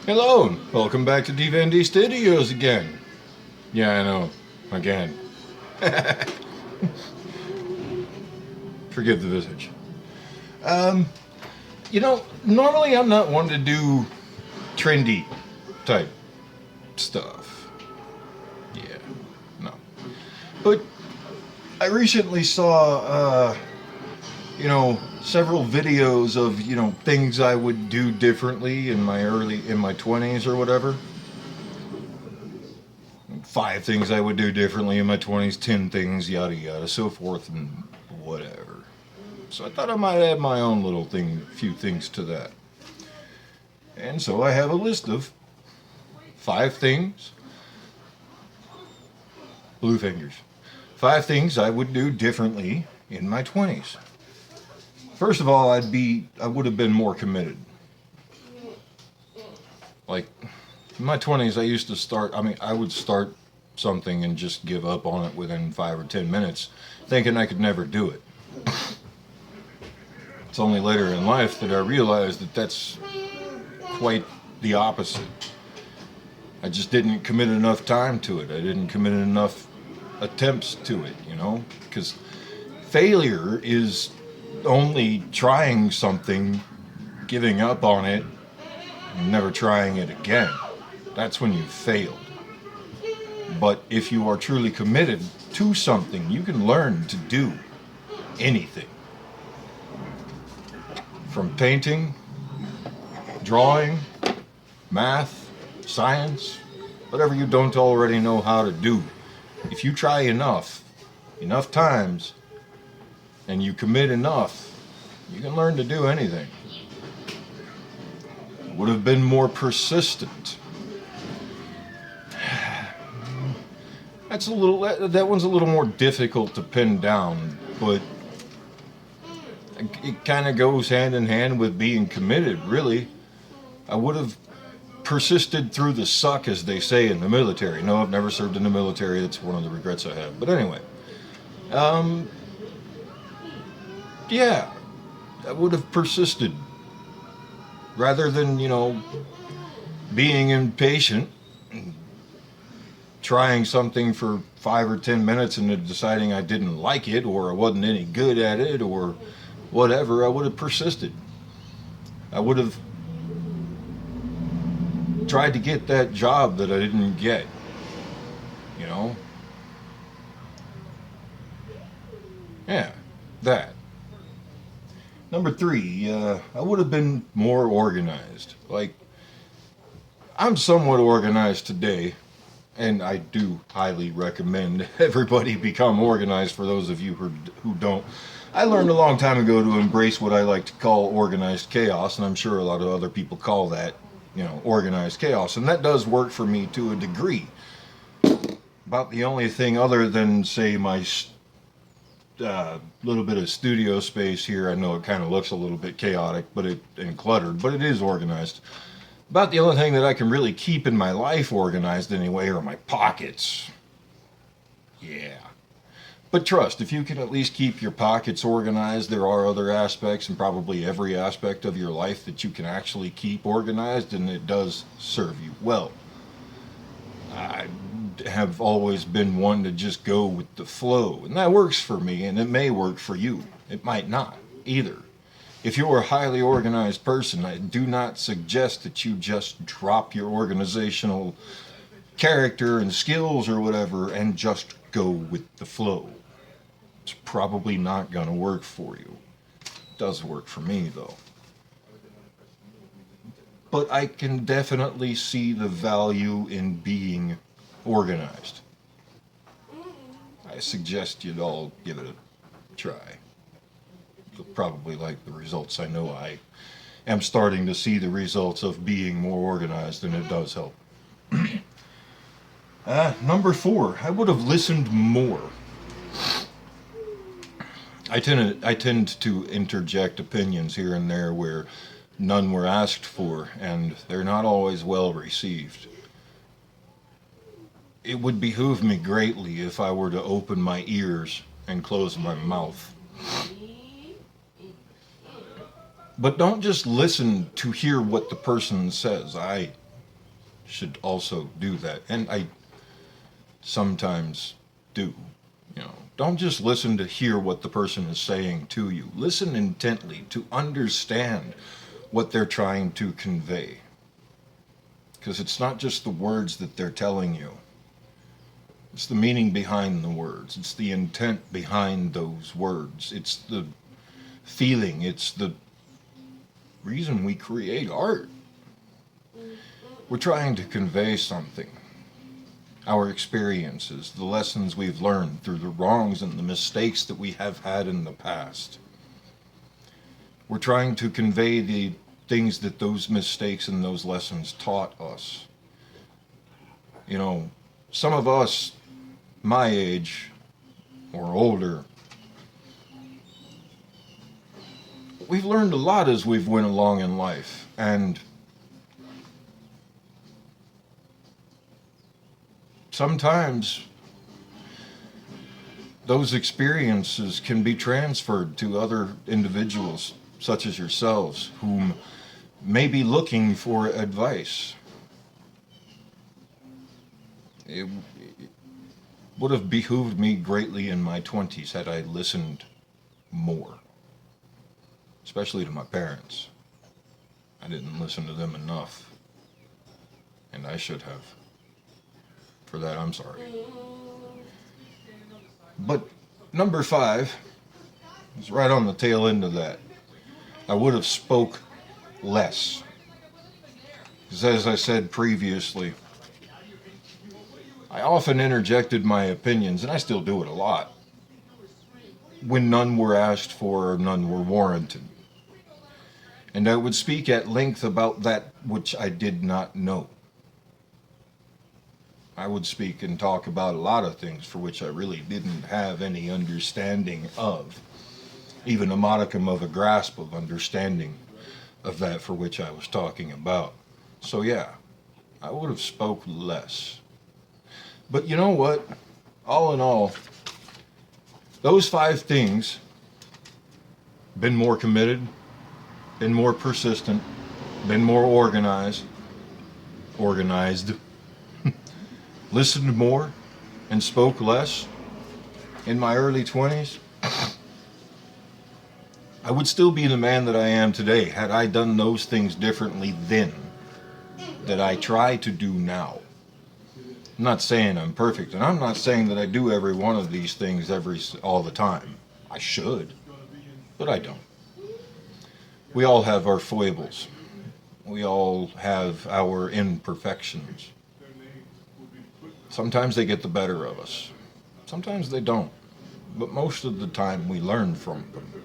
Hello, and welcome back to D Studios again. Yeah, I know. Again. Forgive the visage. Um, Normally I'm not one to do trendy type stuff. Yeah, no. But I recently saw, several videos of, things I would do differently in my 20s or whatever. 5 things I would do differently in my 20s, 10 things, yada yada, so forth and whatever. So I thought I might add my own few things to that. And so I have a list of 5 things, blue fingers, 5 things I would do differently in my 20s. First of all, I would have been more committed. Like, in my 20s, I would start something and just give up on it within 5 or 10 minutes, thinking I could never do it. It's only later in life that I realized that that's quite the opposite. I just didn't commit enough time to it. I didn't commit enough attempts to it, because failure is only trying something, giving up on it, and never trying it again. That's when you failed. But if you are truly committed to something, you can learn to do anything. From painting, drawing, math, science, whatever you don't already know how to do. If you try enough times, and you commit enough, you can learn to do anything. Would have been more persistent. That one's a little more difficult to pin down, but it kind of goes hand in hand with being committed, really. I would have persisted through the suck, as they say in the military. No, I've never served in the military. That's one of the regrets I have. But anyway, yeah, I would have persisted rather than, being impatient, trying something for 5 or 10 minutes and then deciding I didn't like it or I wasn't any good at it or whatever. I would have persisted. I would have tried to get that job that I didn't get, Yeah, that. Number 3, I would have been more organized. Like, I'm somewhat organized today, and I do highly recommend everybody become organized for those of you who don't. I learned a long time ago to embrace what I like to call organized chaos, and I'm sure a lot of other people call that, organized chaos. And that does work for me to a degree. About the only thing other than, say, my little bit of studio space here, I know it kind of looks a little bit chaotic and cluttered, but it is organized. About the only thing that I can really keep in my life organized anyway are my pockets. Yeah. But trust, if you can at least keep your pockets organized, there are other aspects and probably every aspect of your life that you can actually keep organized, and it does serve you well. I have always been one to just go with the flow, and that works for me, and it may work for you. It might not either. If you're a highly organized person, I do not suggest that you just drop your organizational character and skills or whatever and just go with the flow. It's probably not going to work for you. It does work for me, though. But I can definitely see the value in being organized. I suggest you'd all give it a try. You'll probably like the results. I know I am starting to see the results of being more organized, and it does help. Number 4, I would have listened more. I tend to interject opinions here and there where none were asked for, and they're not always well received. It would behoove me greatly if I were to open my ears and close my mouth. But don't just listen to hear what the person says. I should also do that. And I sometimes do. You know, don't just listen to hear what the person is saying to you. Listen intently to understand what they're trying to convey. Because it's not just the words that they're telling you. It's the meaning behind the words. It's the intent behind those words. It's the feeling. It's the reason we create art. We're trying to convey something. Our experiences, the lessons we've learned through the wrongs and the mistakes that we have had in the past. We're trying to convey the things that those mistakes and those lessons taught us. You know, some of us, my age or older, we've learned a lot as we've went along in life, and sometimes those experiences can be transferred to other individuals, such as yourselves, whom may be looking for advice. It would have behooved me greatly in my 20s had I listened more, especially to my parents. I didn't listen to them enough, and I should have. For that, I'm sorry. But number 5 is right on the tail end of that. I would have spoke less. Because as I said previously, I often interjected my opinions, and I still do it a lot, when none were asked for or none were warranted. And I would speak at length about that which I did not know. I would speak and talk about a lot of things for which I really didn't have any understanding of, even a modicum of a grasp of understanding of that for which I was talking about. So yeah, I would have spoke less. But you know what? All in all, those 5 things, been more committed, been more persistent, been more organized, listened more, and spoke less in my early 20s, I would still be the man that I am today had I done those things differently then that I try to do now. I'm not saying I'm perfect, and I'm not saying that I do every one of these things all the time. I should, but I don't. We all have our foibles. We all have our imperfections. Sometimes they get the better of us. Sometimes they don't. But most of the time we learn from them.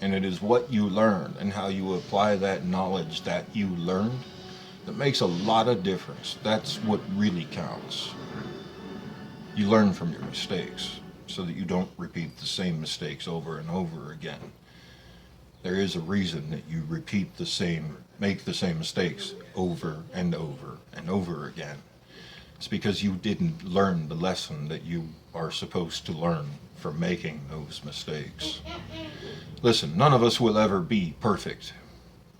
And it is what you learn and how you apply that knowledge that you learned that makes a lot of difference. That's what really counts. You learn from your mistakes so that you don't repeat the same mistakes over and over again. There is a reason that you make the same mistakes over and over and over again. It's because you didn't learn the lesson that you are supposed to learn from making those mistakes. Listen, none of us will ever be perfect.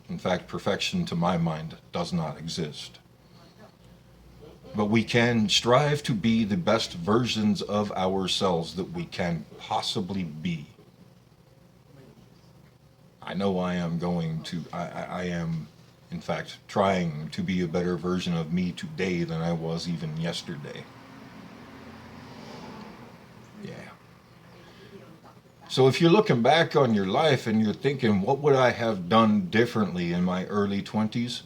In fact, perfection to my mind does not exist. But we can strive to be the best versions of ourselves that we can possibly be. I know I am in fact, trying to be a better version of me today than I was even yesterday. Yeah. So if you're looking back on your life and you're thinking, what would I have done differently in my early 20s?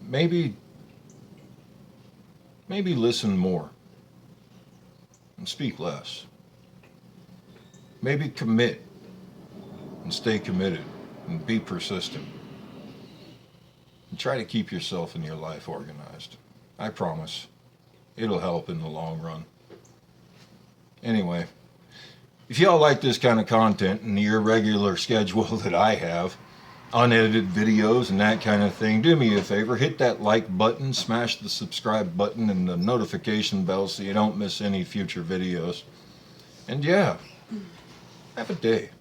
Maybe listen more and speak less. Maybe commit and stay committed and be persistent. And try to keep yourself and your life organized. I promise it'll help in the long run. Anyway, if y'all like this kind of content and the irregular schedule that I have, unedited videos and that kind of thing, do me a favor, hit that like button, smash the subscribe button and the notification bell so you don't miss any future videos. And yeah, have a day.